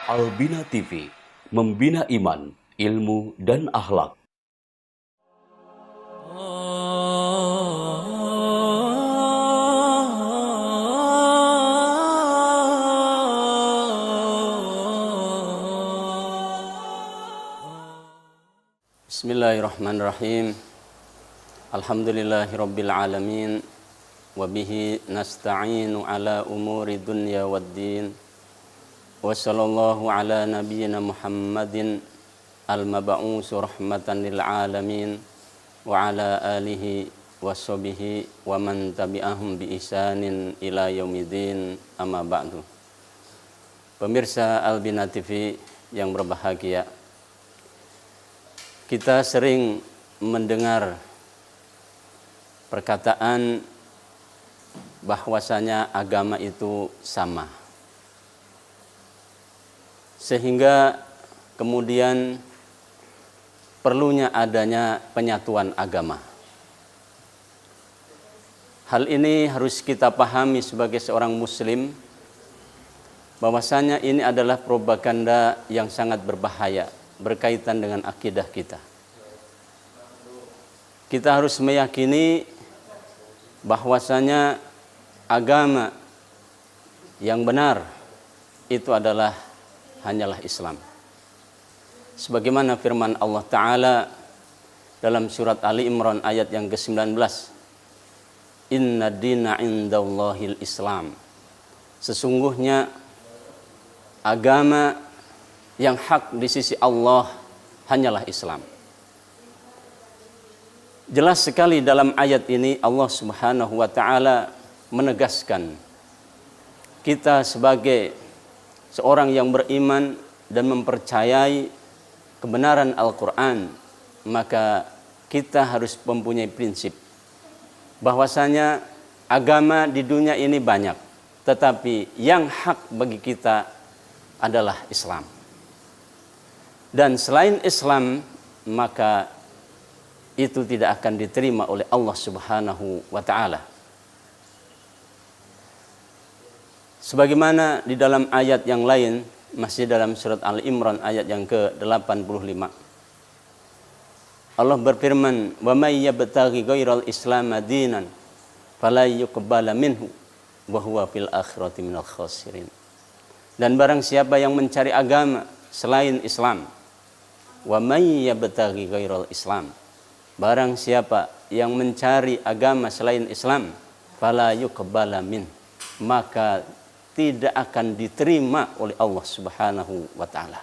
Albina TV, membina iman, ilmu, dan akhlak. Bismillahirrahmanirrahim. Alhamdulillahirabbil alamin. Wa bihi nasta'inu ala umuri dunya waddin. Wa sallallahu ala nabiyyina Muhammadin al-mab'uus rahmatan lil alamin wa ala alihi wa sahbihi wa man tabi'ahum bi ihsanin ila yaumiddin, amma ba'du. Pemirsa Albina TV yang berbahagia, kita sering mendengar perkataan bahwasanya agama itu sama, sehingga kemudian perlunya adanya penyatuan agama. Hal ini harus kita pahami sebagai seorang muslim, bahwasanya ini adalah propaganda yang sangat berbahaya berkaitan dengan akidah kita. Kita harus meyakini bahwasanya agama yang benar itu adalah hanyalah Islam. Sebagaimana firman Allah Ta'ala dalam surat Ali Imran ayat yang ke-19, Inna dina indallahil Islam. Sesungguhnya agama yang hak di sisi Allah hanyalah Islam. Jelas sekali dalam ayat ini Allah Subhanahu wa Ta'ala menegaskan kita sebagai seorang yang beriman dan mempercayai kebenaran Al-Quran, maka kita harus mempunyai prinsip bahwasanya agama di dunia ini banyak, tetapi yang hak bagi kita adalah Islam. Dan selain Islam, maka itu tidak akan diterima oleh Allah Subhanahu wa Ta'ala. Sebagaimana di dalam ayat yang lain, masih dalam surat Al-Imran ayat yang ke-85, Allah berfirman, "Wa may yabtaghi ghairal Islam dinan fala yuqbala minhu wa huwa fil akhirati minal khasirin." Dan barang siapa yang mencari agama selain Islam, wa may yabtaghi ghairal Islam, barang siapa yang mencari agama selain Islam, fala yuqbala min, maka tidak akan diterima oleh Allah Subhanahu wa Ta'ala.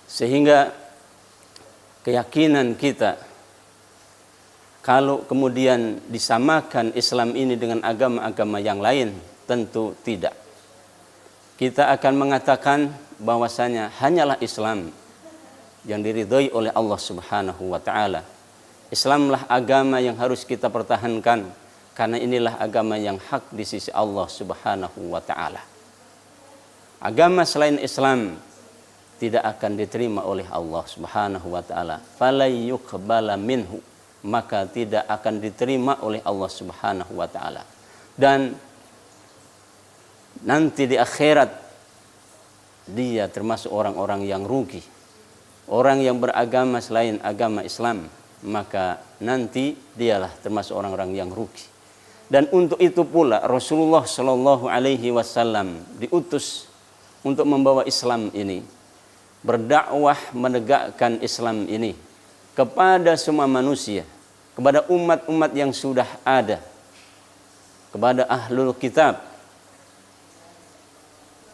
Sehingga keyakinan kita, kalau kemudian disamakan Islam ini dengan agama-agama yang lain, tentu tidak. Kita akan mengatakan bahwasanya hanyalah Islam yang diridhoi oleh Allah Subhanahu wa Ta'ala. Islamlah agama yang harus kita pertahankan, karena inilah agama yang hak di sisi Allah Subhanahu wa Ta'ala. Agama selain Islam tidak akan diterima oleh Allah Subhanahu wa Ta'ala. Fala yuqbala minhu, maka tidak akan diterima oleh Allah Subhanahu wa Ta'ala. Dan nanti di akhirat dia termasuk orang-orang yang rugi. Orang yang beragama selain agama Islam, maka nanti dialah termasuk orang-orang yang rugi. Dan untuk itu pula Rasulullah Shallallahu Alaihi Wasallam diutus untuk membawa Islam ini, berdakwah menegakkan Islam ini kepada semua manusia, kepada umat-umat yang sudah ada, kepada ahlul kitab,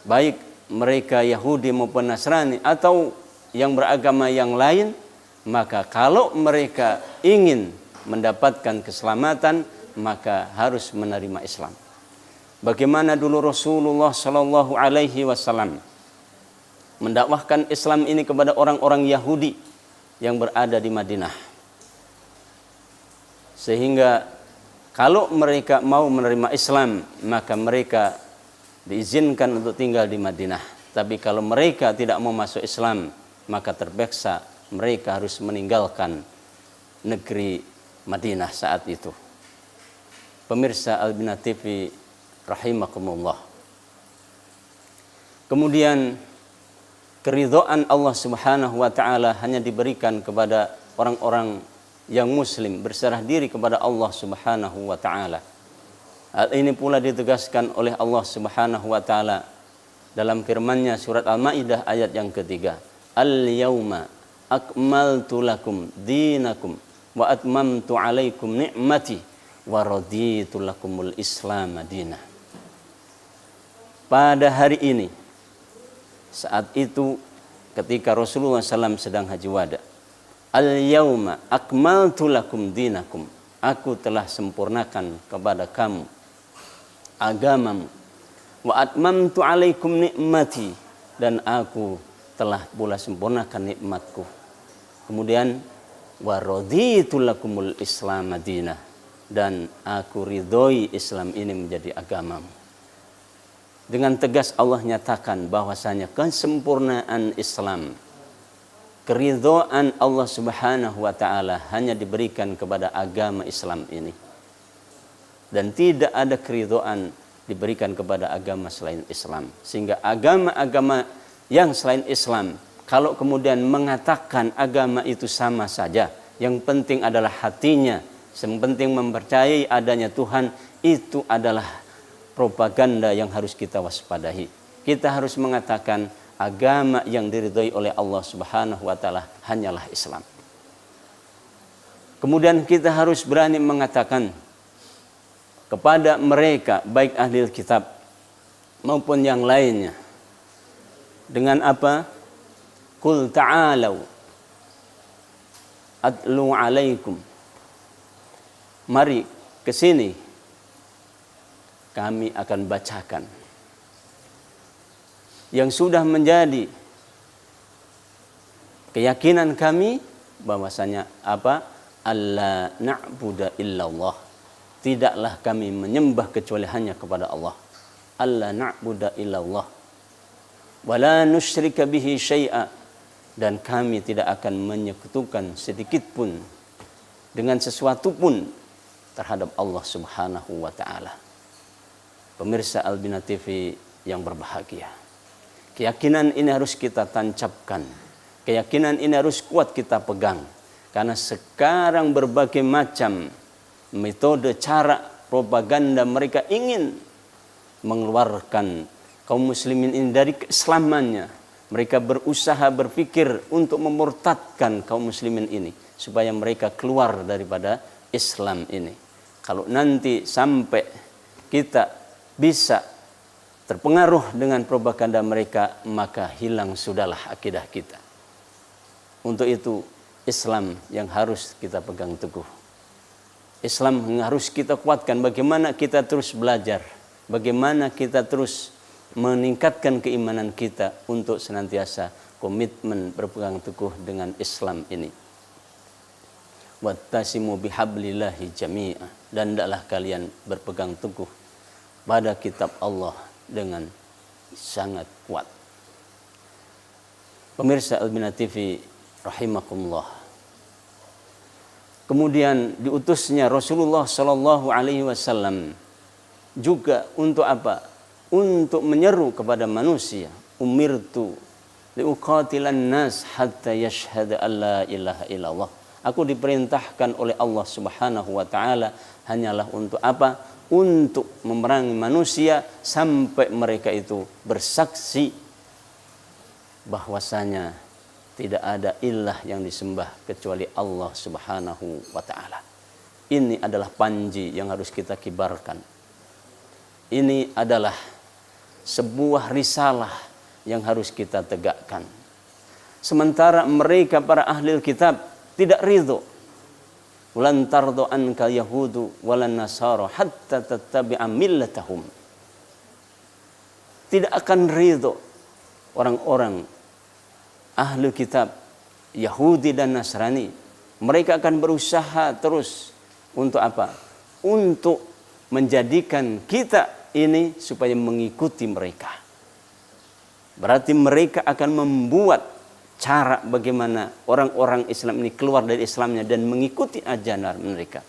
baik mereka Yahudi maupun Nasrani atau yang beragama yang lain. Maka kalau mereka ingin mendapatkan keselamatan, maka harus menerima Islam. Bagaimana dulu Rasulullah Shallallahu Alaihi Wasallam mendakwahkan Islam ini kepada orang-orang Yahudi yang berada di Madinah, sehingga kalau mereka mau menerima Islam, maka mereka diizinkan untuk tinggal di Madinah. Tapi kalau mereka tidak mau masuk Islam, maka terpaksa mereka harus meninggalkan negeri Madinah saat itu. Pemirsa Albina TV rahimakumullah, Kemudian keridhaan Allah Subhanahu wa taala hanya diberikan kepada orang-orang yang muslim, berserah diri kepada Allah Subhanahu wa taala. Hal ini pula ditegaskan oleh Allah Subhanahu wa taala dalam firman-Nya surat Al-Maidah ayat yang ketiga. Al-yauma akmaltu lakum dinakum wa atmamtu alaikum ni'mati wa raditu lakumul Islam madinah. Pada hari ini, saat itu ketika Rasulullah SAW sedang haji wada, al-yauma akmaltu lakum dinakum, aku telah sempurnakan kepada kamu agamamu, wa atmamtu alaikum nikmati, dan aku telah pula sempurnakan nikmatku. Kemudian wa raditu lakumul Islam madinah, dan aku ridhoi Islam ini menjadi agamamu. Dengan tegas Allah nyatakan bahwasanya kesempurnaan Islam, keridhaan Allah Subhanahu wa taala hanya diberikan kepada agama Islam ini. Dan tidak ada keridhaan diberikan kepada agama selain Islam. Sehingga agama-agama yang selain Islam, kalau kemudian mengatakan agama itu sama saja, yang penting adalah hatinya, yang penting mempercayai adanya Tuhan, itu adalah propaganda yang harus kita waspadai. Kita harus mengatakan agama yang diridhoi oleh Allah Subhanahu wa taala hanyalah Islam. Kemudian kita harus berani mengatakan kepada mereka, baik ahli kitab maupun yang lainnya, dengan apa? Qul ta'alau atlu alaikum, mari ke sini, kami akan bacakan yang sudah menjadi keyakinan kami, bahwasanya apa? Alla na'budu illallah, tidaklah kami menyembah kecuali hanya kepada Allah. Alla na'budu illallah wala nusyrika bihi syai'a, dan kami tidak akan menyekutukan sedikit pun dengan sesuatu pun terhadap Allah Subhanahu wa taala. Pemirsa Al-Bina TV yang berbahagia, keyakinan ini harus kita tancapkan, keyakinan ini harus kuat kita pegang, karena sekarang berbagai macam metode, cara, propaganda mereka ingin mengeluarkan kaum muslimin ini dari keislamannya. Mereka berusaha berpikir untuk memurtadkan kaum muslimin ini supaya mereka keluar daripada Islam ini. Kalau nanti sampai kita bisa terpengaruh dengan propaganda mereka, maka hilang sudahlah akidah kita. Untuk itu Islam yang harus kita pegang teguh. Islam yang harus kita kuatkan. Bagaimana kita terus belajar, bagaimana kita terus meningkatkan keimanan kita untuk senantiasa komitmen berpegang teguh dengan Islam ini. Wattasimu bihablillahi jami'a, dan hendaklah kalian berpegang teguh pada kitab Allah dengan sangat kuat. Pemirsa Al-Bina TV rahimakumullah. Kemudian diutusnya Rasulullah Shallallahu Alaihi Wasallam juga untuk apa? Untuk menyeru kepada manusia. Umirtu liuqatilan nas hatta yashhadu an la ilaha illallah. Aku diperintahkan oleh Allah Subhanahu wa taala hanyalah untuk apa? Untuk memerangi manusia sampai mereka itu bersaksi bahwasanya tidak ada ilah yang disembah kecuali Allah Subhanahu wa taala. Ini adalah panji yang harus kita kibarkan. Ini adalah sebuah risalah yang harus kita tegakkan. Sementara mereka para ahli kitab tidak ridho. Lan tardo ankal yahudu walan nasara hatta tattabi'a millatahum. Tidak akan ridho orang-orang ahli kitab Yahudi dan Nasrani. Mereka akan berusaha terus untuk apa? Untuk menjadikan kita ini supaya mengikuti mereka. Berarti mereka akan membuat cara bagaimana orang-orang Islam ini keluar dari Islamnya dan mengikuti ajaran mereka.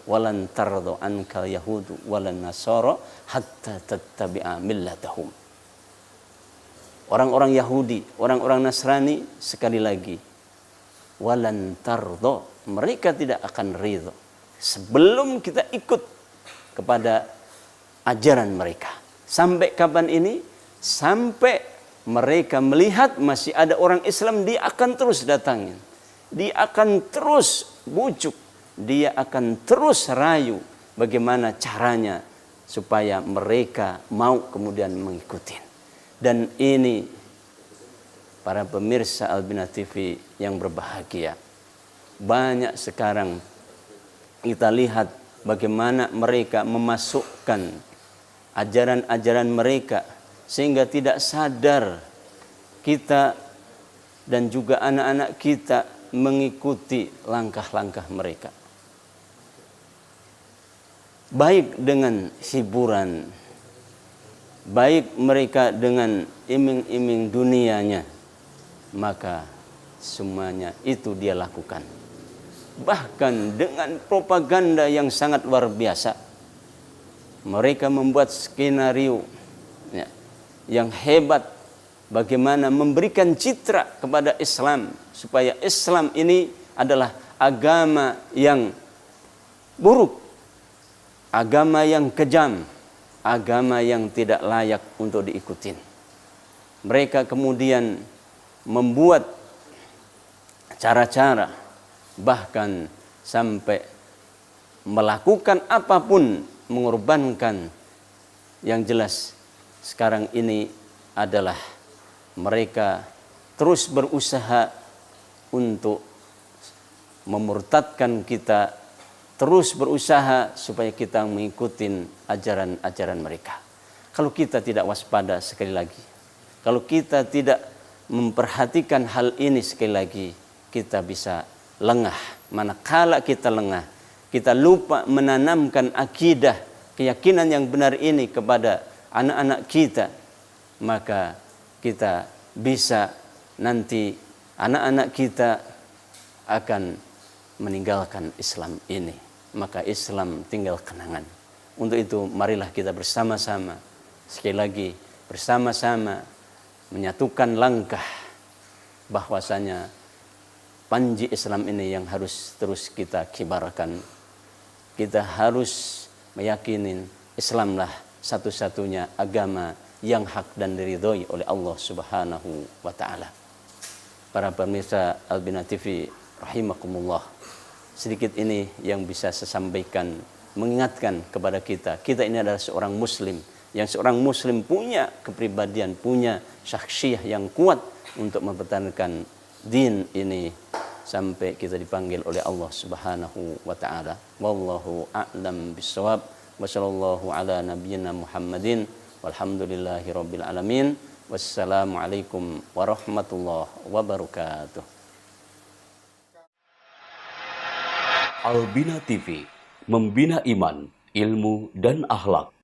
Walan tardo ankal yahudu walan nasara hatta tattabi'a millatahum. orang-orang Yahudi, orang-orang Nasrani, sekali lagi, walan tardho, mereka tidak akan ridho sebelum kita ikut kepada ajaran mereka. Sampai kapan ini? Sampai mereka melihat masih ada orang Islam, dia akan terus datangin, dia akan terus bujuk, dia akan terus rayu bagaimana caranya supaya mereka mau kemudian mengikuti. Dan ini para pemirsa Albina TV yang berbahagia, banyak sekarang kita lihat bagaimana mereka memasukkan ajaran-ajaran mereka sehingga tidak sadar kita dan juga anak-anak kita mengikuti langkah-langkah mereka. Baik dengan hiburan, baik mereka dengan iming-iming dunianya, maka semuanya itu dia lakukan. Bahkan dengan propaganda yang sangat luar biasa, mereka membuat skenario ya, yang hebat bagaimana memberikan citra kepada Islam supaya Islam ini adalah agama yang buruk, agama yang kejam, agama yang tidak layak untuk diikuti. Mereka kemudian membuat cara-cara, bahkan sampai melakukan apapun, mengorbankan. Yang jelas sekarang ini adalah mereka terus berusaha untuk memurtadkan kita, terus berusaha supaya kita mengikuti ajaran-ajaran mereka. Kalau kita tidak waspada, sekali lagi, kalau kita tidak memperhatikan hal ini, sekali lagi, kita bisa lengah. Manakala kita lengah, kita lupa menanamkan akidah, keyakinan yang benar ini kepada anak-anak kita, maka kita bisa nanti anak-anak kita akan meninggalkan Islam ini. Maka Islam tinggal kenangan. Untuk itu marilah kita bersama-sama, sekali lagi bersama-sama menyatukan langkah bahwasanya panji Islam ini yang harus terus kita kibarkan. Kita harus meyakini Islamlah satu-satunya agama yang hak dan diridhoi oleh Allah Subhanahu wa taala. Para pemirsa Albina TV rahimakumullah, sedikit ini yang bisa saya sampaikan, mengingatkan kepada kita. Kita ini adalah seorang muslim, yang seorang muslim punya kepribadian, punya syakhsiyah yang kuat untuk mempertahankan din ini sampai kita dipanggil oleh Allah Subhanahu wa taala. Wallahu a'lam bissawab. Wassallallahu ala nabiyyina Muhammadin walhamdulillahi rabbil alamin. Wassalamualaikum warahmatullahi wabarakatuh. Albina TV, membina iman, ilmu, dan akhlak.